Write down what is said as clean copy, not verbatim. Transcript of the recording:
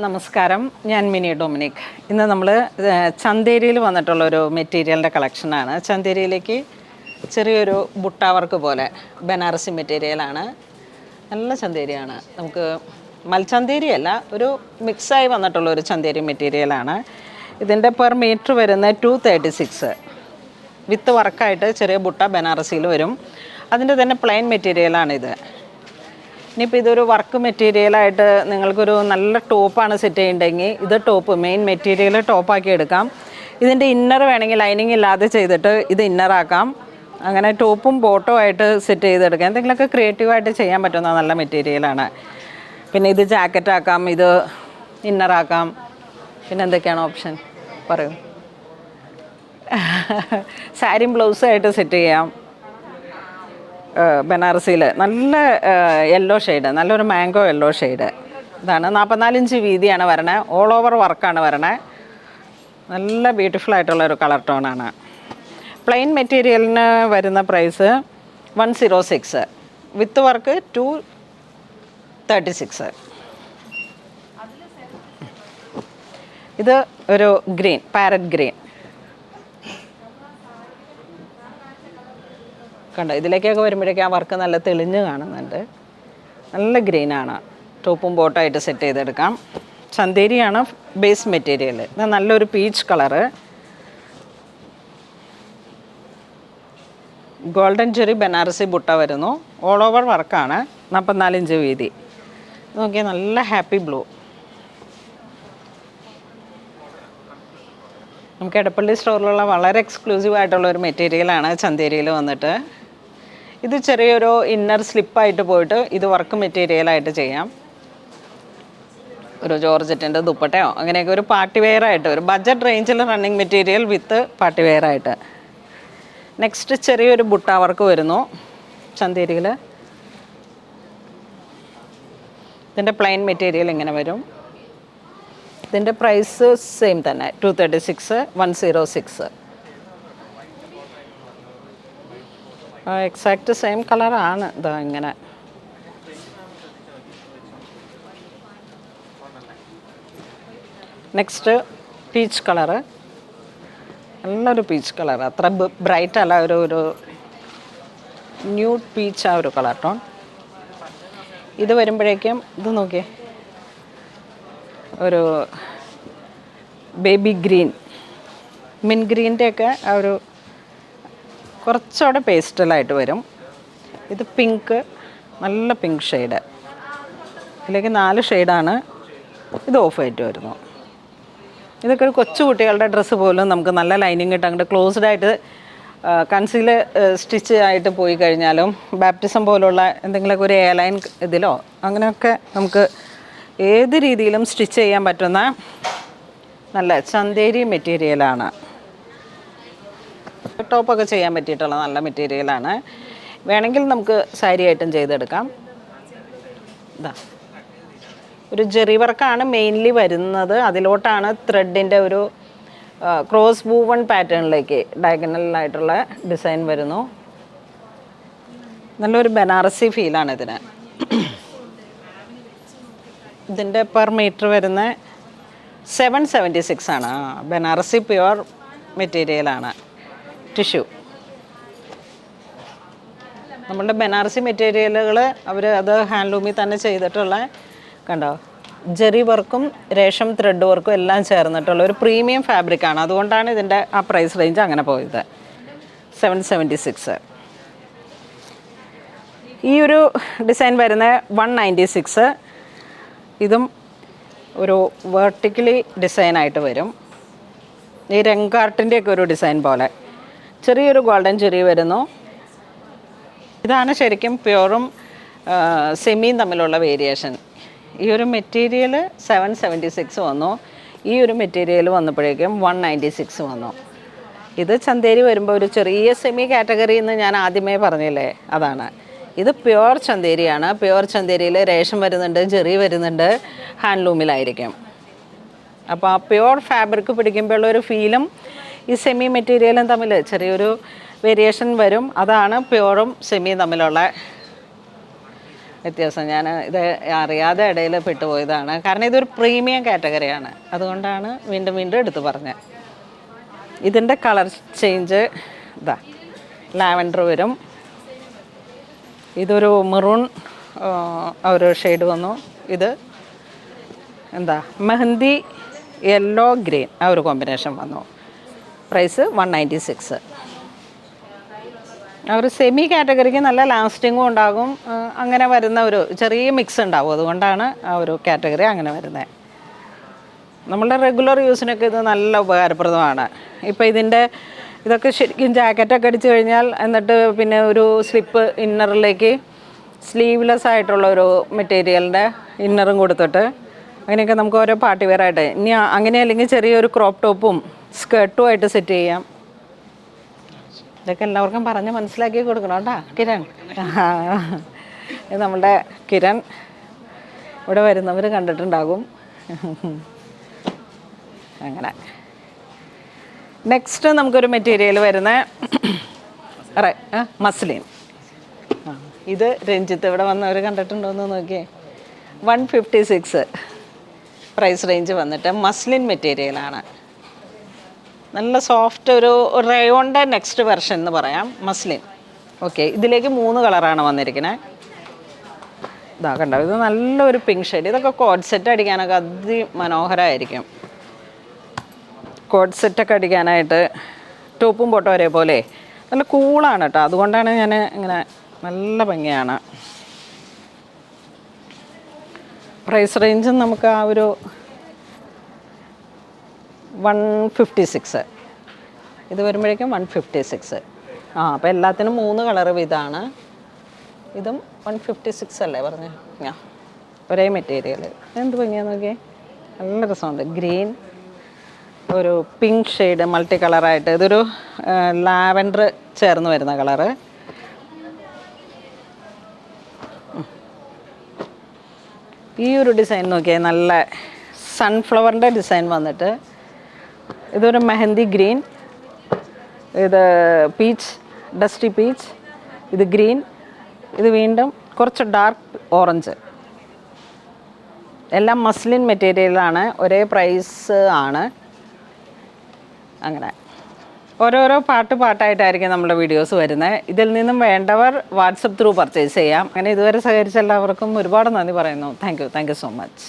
നമസ്കാരം, ഞാൻ mini Dominic. ഇന്ന് നമ്മൾ ചന്തേരിയിൽ വന്നിട്ടുള്ളൊരു മെറ്റീരിയലിൻ്റെ കളക്ഷനാണ്. ചന്തേരിയിലേക്ക് ചെറിയൊരു ബുട്ട വർക്ക് പോലെ ബനാറസി മെറ്റീരിയലാണ്. നല്ല ചന്തേരിയാണ്. നമുക്ക് മൽച്ചന്തേരിയല്ല, ഒരു മിക്സായി വന്നിട്ടുള്ളൊരു ചന്തേരി മെറ്റീരിയലാണ്. ഇതിൻ്റെ പെർ മീറ്റർ വരുന്നത് 236. വിത്ത് വർക്കായിട്ട് ചെറിയ ബുട്ട ബനാറസിയിൽ വരും. അതിൻ്റെ തന്നെ പ്ലെയിൻ മെറ്റീരിയലാണിത്. ഇനിയിപ്പോൾ ഇതൊരു വർക്ക് മെറ്റീരിയലായിട്ട് നിങ്ങൾക്കൊരു നല്ല ടോപ്പാണ് സെറ്റ് ചെയ്യുന്നുണ്ടെങ്കിൽ ഇത് ടോപ്പ് മെയിൻ മെറ്റീരിയൽ ടോപ്പാക്കി എടുക്കാം. ഇതിൻ്റെ ഇന്നർ വേണമെങ്കിൽ ലൈനിങ് ഇല്ലാതെ ചെയ്തിട്ട് ഇത് ഇന്നറാക്കാം. അങ്ങനെ ടോപ്പും ബോട്ടവും ആയിട്ട് സെറ്റ് ചെയ്തെടുക്കാം. എന്തെങ്കിലുമൊക്കെ ക്രിയേറ്റീവായിട്ട് ചെയ്യാൻ പറ്റുന്ന നല്ല മെറ്റീരിയലാണ്. പിന്നെ ഇത് ജാക്കറ്റാക്കാം, ഇത് ഇന്നറാക്കാം. പിന്നെ എന്തൊക്കെയാണ് ഓപ്ഷൻ പറയൂ. സാരിയും ബ്ലൗസായിട്ട് സെറ്റ് ചെയ്യാം. ബനാറസിയിൽ നല്ല യെല്ലോ ഷെയ്ഡ്, നല്ലൊരു മാംഗോ യെല്ലോ ഷെയ്ഡ്. ഇതാണ് 44 ഇഞ്ച് വീതിയാണ് വരണേ. ഓൾ ഓവർ വർക്കാണ് വരണേ. നല്ല ബ്യൂട്ടിഫുൾ ആയിട്ടുള്ളൊരു കളർ ടോണാണ്. പ്ലെയിൻ മെറ്റീരിയലിന് വരുന്ന പ്രൈസ് 106, വിത്ത് വർക്ക് 236. ഇത് ഒരു ഗ്രീൻ, പാരറ്റ് ഗ്രീൻ കണ്ടോ. ഇതിലേക്കൊക്കെ വരുമ്പോഴേക്കും ആ വർക്ക് നല്ല തെളിഞ്ഞ് കാണുന്നുണ്ട്. നല്ല ഗ്രീനാണ്. ടോപ്പും ബോട്ടായിട്ട് സെറ്റ് ചെയ്തെടുക്കാം. ചന്തേരിയാണ് ബേസ് മെറ്റീരിയൽ. ഇത് നല്ലൊരു peach colour. Golden zari Banarasi butta വരുന്നു. ഓൾ ഓവർ വർക്കാണ്. 44 ഇഞ്ച് വീതി. നോക്കിയാൽ നല്ല ഹാപ്പി ബ്ലൂ. നമുക്ക് എടപ്പള്ളി സ്റ്റോറിലുള്ള വളരെ എക്സ്ക്ലൂസീവ് ആയിട്ടുള്ള ഒരു മെറ്റീരിയലാണ് ചന്തേരിയിൽ വന്നിട്ട്. ഇത് ചെറിയൊരു ഇന്നർ സ്ലിപ്പായിട്ട് പോയിട്ട് ഇത് വർക്ക് മെറ്റീരിയലായിട്ട് ചെയ്യാം. ഒരു ജോർജറ്റിൻ്റെ ദുപ്പട്ടയോ അങ്ങനെയൊക്കെ ഒരു പാർട്ടി വെയറായിട്ട്, ഒരു ബഡ്ജറ്റ് റേഞ്ചിൽ റണ്ണിങ് മെറ്റീരിയൽ വിത്ത് പാർട്ടി വെയറായിട്ട്. നെക്സ്റ്റ് ചെറിയൊരു ബുട്ട വർക്ക് വരുന്നു ചന്തേരിയിൽ. ഇതിൻ്റെ പ്ലെയിൻ മെറ്റീരിയൽ ഇങ്ങനെ വരും. ഇതിൻ്റെ പ്രൈസ് സെയിം തന്നെ 236, 106. എക്സാക്റ്റ് സെയിം കളറാണ്. ഇതാ ഇങ്ങനെ. Next peach colour. നല്ലൊരു പീച്ച് കളർ. അത്ര ബ്രൈറ്റ് അല്ല, ഒരു ന്യൂഡ് പീച്ച് ആ ഒരു കളർ ടോൺ. ഇത് വരുമ്പോഴേക്കും ഇത് നോക്കിയേ, ഒരു ബേബി ഗ്രീൻ, മിൻ ഗ്രീൻ്റെയൊക്കെ ആ ഒരു കുറച്ചുകൂടെ പേസ്റ്റലായിട്ട് വരും. ഇത് പിങ്ക്, നല്ല പിങ്ക് ഷെയ്ഡ്. ഇതിലേക്ക് 4 ഷെയ്ഡാണ്. ഇത് ഓഫ് ആയിട്ട് വരുന്നു. ഇതൊക്കെ ഒരു കൊച്ചു കുട്ടികളുടെ ഡ്രസ്സ് പോലും നമുക്ക് നല്ല ലൈനിങ് ഇട്ട് അങ്ങോട്ട് ക്ലോസ്ഡ് ആയിട്ട് കൺസീൽ സ്റ്റിച്ച് ആയിട്ട് പോയി കഴിഞ്ഞാലും ബാപ്റ്റിസം പോലുള്ള എന്തെങ്കിലുമൊക്കെ ഒരു എയർലൈൻ ഇതിലോ അങ്ങനെയൊക്കെ നമുക്ക് ഏത് രീതിയിലും സ്റ്റിച്ച് ചെയ്യാൻ പറ്റുന്ന നല്ല ചന്തേരി മെറ്റീരിയലാണ്. ടോപ്പൊക്കെ ചെയ്യാൻ പറ്റിയിട്ടുള്ള നല്ല മെറ്റീരിയലാണ്. വേണമെങ്കിൽ നമുക്ക് സാരി ആയിട്ടും ചെയ്തെടുക്കാം. ഇതാ ഒരു ജെറി വർക്കാണ് മെയിൻലി വരുന്നത്. അതിലോട്ടാണ് ത്രെഡിൻ്റെ ഒരു ക്രോസ് വൂവൺ പാറ്റേണിലേക്ക് ഡയഗണലായിട്ടുള്ള ഡിസൈൻ വരുന്നു. നല്ലൊരു ബനാറസി ഫീലാണ് ഇതിന്. ഇതിൻ്റെ പെർ മീറ്റർ വരുന്ന 776 ആണ്. ബനാറസി പ്യുവർ മെറ്റീരിയലാണ്. ടിഷ്യൂ. നമ്മളുടെ ബനാറസി മെറ്റീരിയലുകൾ അത് ഹാൻഡ്ലൂമിൽ തന്നെ ചെയ്തിട്ടുള്ള കണ്ടോ, ജെറി വർക്കും രേഷം ത്രെഡ് വർക്കും എല്ലാം ചേർന്നിട്ടുള്ള ഒരു പ്രീമിയം ഫാബ്രിക്കാണ്. അതുകൊണ്ടാണ് ഇതിൻ്റെ ആ പ്രൈസ് റേഞ്ച് അങ്ങനെ പോയത്. 776. ഈ ഒരു ഡിസൈൻ വരുന്ന 196. ഇതും ഒരു വെർട്ടിക്കലി ഡിസൈനായിട്ട് വരും. ഈ രംഗാർട്ടിൻ്റെയൊക്കെ ഒരു ഡിസൈൻ പോലെ ചെറിയൊരു ഗോൾഡൻ ചെറി വരുന്നു. ഇതാണ് ശരിക്കും പ്യുവറും സെമിയും തമ്മിലുള്ള വേരിയേഷൻ. ഈ ഒരു മെറ്റീരിയൽ 776 വന്നു. ഈ ഒരു മെറ്റീരിയൽ വന്നപ്പോഴേക്കും 196 വന്നു. ഇത് ചന്തേരി വരുമ്പോൾ ഒരു ചെറിയ സെമി കാറ്റഗറി എന്ന് ഞാൻ ആദ്യമേ പറഞ്ഞില്ലേ, അതാണ്. ഇത് പ്യുവർ ചന്തേരിയാണ്. പ്യുവർ ചന്തേരിയിൽ രേഷം വരുന്നുണ്ട്, ജെറി വരുന്നുണ്ട്, ഹാൻഡ്ലൂമിലായിരിക്കും. അപ്പോൾ ആ പ്യുവർ ഫാബ്രിക് പിടിക്കുമ്പോഴുള്ളൊരു ഫീലും ഈ സെമി മെറ്റീരിയലും തമ്മിൽ ചെറിയൊരു വേരിയേഷൻ വരും. അതാണ് പ്യുവറും സെമിയും തമ്മിലുള്ള വ്യത്യാസം. ഞാൻ ഇത് അറിയാതെ ഇടയിൽ പെട്ടുപോയതാണ്. കാരണം ഇതൊരു പ്രീമിയം കാറ്റഗറിയാണ്, അതുകൊണ്ടാണ് വീണ്ടും വീണ്ടും എടുത്തു പറഞ്ഞത്. ഇതിൻ്റെ കളർ ചേഞ്ച് ഇതാ ലാവൻഡർ വരും, ഇതൊരു മെറൂൺ ഒരു ഷെയ്ഡ് വന്നു, ഇത് എന്താ മെഹന്തി യെല്ലോ ഗ്രീൻ ആ ഒരു കോമ്പിനേഷൻ വന്നു. പ്രൈസ് 196. ആ ഒരു സെമി കാറ്റഗറിക്ക് നല്ല ലാസ്റ്റിങ്ങും ഉണ്ടാകും. അങ്ങനെ വരുന്ന ഒരു ചെറിയ മിക്സ് ഉണ്ടാവും, അതുകൊണ്ടാണ് ആ ഒരു കാറ്റഗറി അങ്ങനെ വരുന്നത്. നമ്മളുടെ റെഗുലർ യൂസിനൊക്കെ ഇത് നല്ല ഉപകാരപ്രദമാണ്. ഇപ്പോൾ ഇതൊക്കെ ശരിക്കും ജാക്കറ്റൊക്കെ അടിച്ചു കഴിഞ്ഞാൽ എന്നിട്ട് പിന്നെ ഒരു സ്ലിപ്പ് ഇന്നറിലേക്ക് സ്ലീവ്ലെസ് ആയിട്ടുള്ള ഒരു മെറ്റീരിയലിൻ്റെ ഇന്നറും കൊടുത്തിട്ട് അങ്ങനെയൊക്കെ നമുക്ക് ഓരോ പാർട്ടി വെയർ ആയിട്ട്, ഇനി അങ്ങനെ അല്ലെങ്കിൽ ചെറിയൊരു ക്രോപ്പ് ടോപ്പും സ്കേർട്ടും ആയിട്ട് സെറ്റ് ചെയ്യാം. ഇതൊക്കെ എല്ലാവർക്കും പറഞ്ഞ് മനസ്സിലാക്കി കൊടുക്കണം കേട്ടോ കിരൺ. ഇത് നമ്മുടെ കിരൺ ഇവിടെ വരുന്നവർ കണ്ടിട്ടുണ്ടാകും. അങ്ങനെ നെക്സ്റ്റ് നമുക്കൊരു മെറ്റീരിയൽ വരുന്ന മസ്ലിൻ. ഇത് രഞ്ജിത്ത് ഇവിടെ വന്നവർ കണ്ടിട്ടുണ്ടോയെന്ന് നോക്കിയേ. 156 പ്രൈസ് റേഞ്ച് വന്നിട്ട് മസ്ലിൻ മെറ്റീരിയലാണ്. നല്ല സോഫ്റ്റ് ഒരു റയോണിൻ്റെ നെക്സ്റ്റ് വെർഷൻ എന്ന് പറയാം, മസ്ലിൻ. ഓക്കെ, ഇതിലേക്ക് 3 കളറാണ് വന്നിരിക്കുന്നത്. ഇതാ കണ്ടോ, ഇത് നല്ലൊരു പിങ്ക് ഷെയ്ഡ്. ഇതൊക്കെ കോഡ് സെറ്റ് അടിക്കാനൊക്കെ അതിമനോഹരമായിരിക്കും. കോഡ് സെറ്റൊക്കെ അടിക്കാനായിട്ട് ടോപ്പും ബോട്ടും ഒരേപോലെ നല്ല കൂളാണ് കേട്ടോ, അതുകൊണ്ടാണ് ഞാൻ ഇങ്ങനെ നല്ല ഭംഗിയാണ്. പ്രൈസ് റേഞ്ചും നമുക്ക് ആ ഒരു 156 ഇത് വരുമ്പോഴേക്കും 156. അപ്പോൾ എല്ലാത്തിനും 3 കളർ ഇതാണ്. ഇതും 156 അല്ലേ പറഞ്ഞു ഞാൻ, ഒരേ മെറ്റീരിയൽ. എന്ത് ഭംഗിയാന്ന് നോക്കിയേ, നല്ല രസമുണ്ട്. ഗ്രീൻ, ഒരു പിങ്ക് ഷെയ്ഡ് മൾട്ടി കളറായിട്ട്, ഇതൊരു ലാവൻഡർ ചേർന്ന് വരുന്ന കളറ്. ഈ ഒരു ഡിസൈൻ നോക്കിയാൽ നല്ല സൺഫ്ലവറിൻ്റെ ഡിസൈൻ വന്നിട്ട്, ഇതൊരു മെഹന്തി ഗ്രീൻ, ഇത് പീച്ച്, ഡസ്റ്റി പീച്ച്, ഇത് ഗ്രീൻ, ഇത് വീണ്ടും കുറച്ച് ഡാർക്ക് ഓറഞ്ച്. എല്ലാം മസ്ലിൻ മെറ്റീരിയലാണ്, ഒരേ പ്രൈസ് ആണ്. അങ്ങനെ ഓരോരോ പാട്ടായിട്ടായിരിക്കും നമ്മുടെ വീഡിയോസ് വരുന്നത്. ഇതിൽ നിന്നും വേണ്ടവർ വാട്സപ്പ് ത്രൂ പർച്ചേസ് ചെയ്യാം. അങ്ങനെ ഇതുവരെ സഹകരിച്ച എല്ലാവർക്കും ഒരുപാട് നന്ദി പറയുന്നു. Thank you so much.